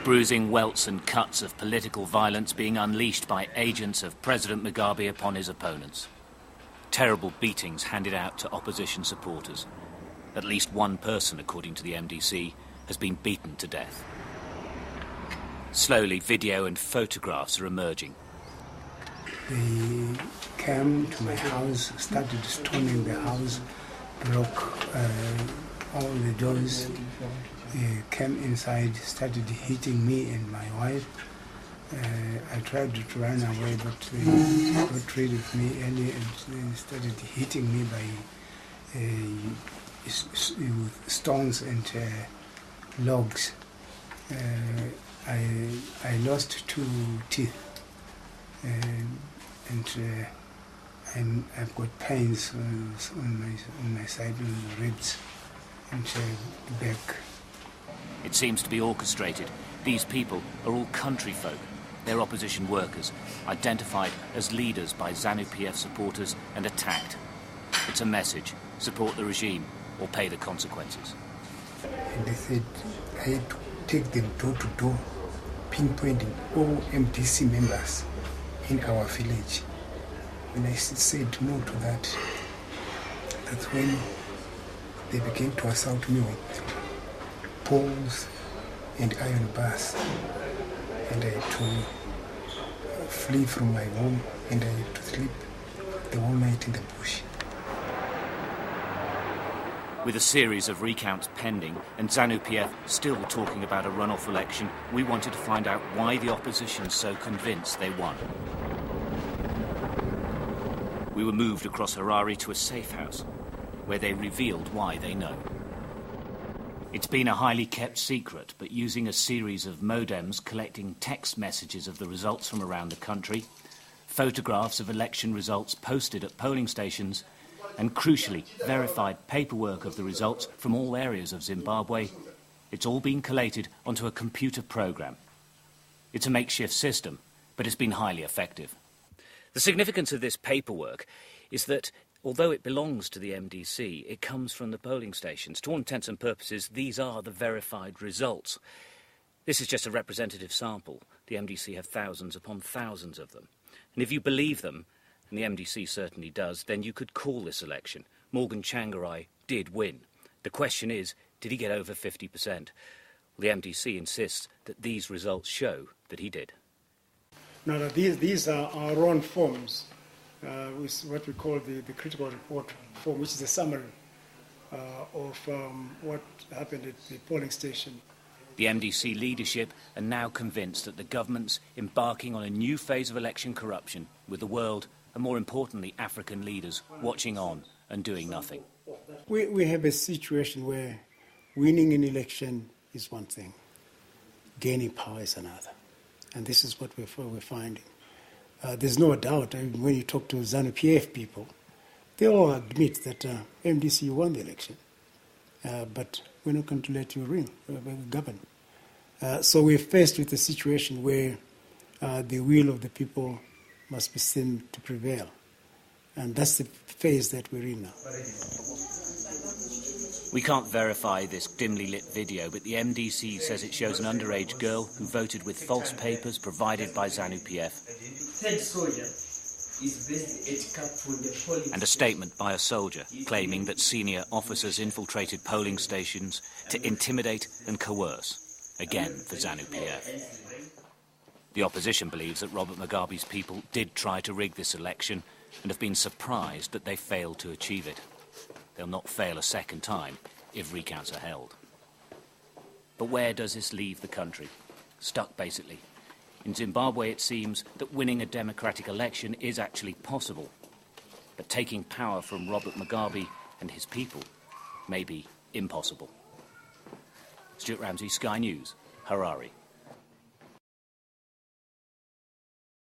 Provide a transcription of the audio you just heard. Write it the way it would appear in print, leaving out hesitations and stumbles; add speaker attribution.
Speaker 1: bruising welts and cuts of political violence being unleashed by agents of President Mugabe upon his opponents. Terrible beatings handed out to opposition supporters. At least one person, according to the MDC, has been beaten to death. Slowly, video and photographs are emerging.
Speaker 2: They came to my house, started storming the house, broke all the doors, came inside, started hitting me and my wife. I tried to run away, but they got rid of me early and started hitting me with stones and logs. I lost 2 teeth, and I've got pains on my side, on the ribs and the back.
Speaker 1: It seems to be orchestrated. These people are all country folk. They're opposition workers, identified as leaders by ZANU-PF supporters and attacked. It's a message: support the regime or pay the consequences.
Speaker 2: And they said I had to take them door to door, pinpointing all MDC members in our village. When I said no to that, that's when they began to assault me with poles and iron bars. And I had to flee from my home, and I had to sleep the whole night in the bush.
Speaker 1: With a series of recounts pending and ZANU-PF still talking about a runoff election, we wanted to find out why the opposition's so convinced they won. We were moved across Harare to a safe house, where they revealed why they know. It's been a highly kept secret, but using a series of modems collecting text messages of the results from around the country, photographs of election results posted at polling stations, and crucially, verified paperwork of the results from all areas of Zimbabwe, it's all been collated onto a computer program. It's a makeshift system, but it's been highly effective. The significance of this paperwork is that although it belongs to the MDC, it comes from the polling stations. To all intents and purposes, these are the verified results. This is just a representative sample. The MDC have thousands upon thousands of them. And if you believe them, and the MDC certainly does, then you could call this election. Morgan Tsvangirai did win. The question is, did he get over 50%? Well, the MDC insists that these results show that he did.
Speaker 3: Now, these are our own forms, with what we call the critical report form, which is a summary of what happened at the polling station.
Speaker 1: The MDC leadership are now convinced that the government's embarking on a new phase of election corruption, with the world, and more importantly African leaders, watching on and doing nothing.
Speaker 3: We have a situation where winning an election is one thing, gaining power is another. And this is what we're finding. There's no doubt, when you talk to ZANU-PF people, they all admit that MDC won the election, but we're not going to let you govern. So we're faced with a situation where the will of the people must be seen to prevail. And that's the phase that we're in now.
Speaker 1: We can't verify this dimly lit video, but the MDC says it shows an underage girl who voted with false papers provided by ZANU-PF. And a statement by a soldier claiming that senior officers infiltrated polling stations to intimidate and coerce, again for ZANU-PF. The opposition believes that Robert Mugabe's people did try to rig this election and have been surprised that they failed to achieve it. They'll not fail a second time if recounts are held. But where does this leave the country? Stuck, basically. In Zimbabwe, it seems that winning a democratic election is actually possible. But taking power from Robert Mugabe and his people may be impossible. Stuart Ramsay, Sky News, Harare.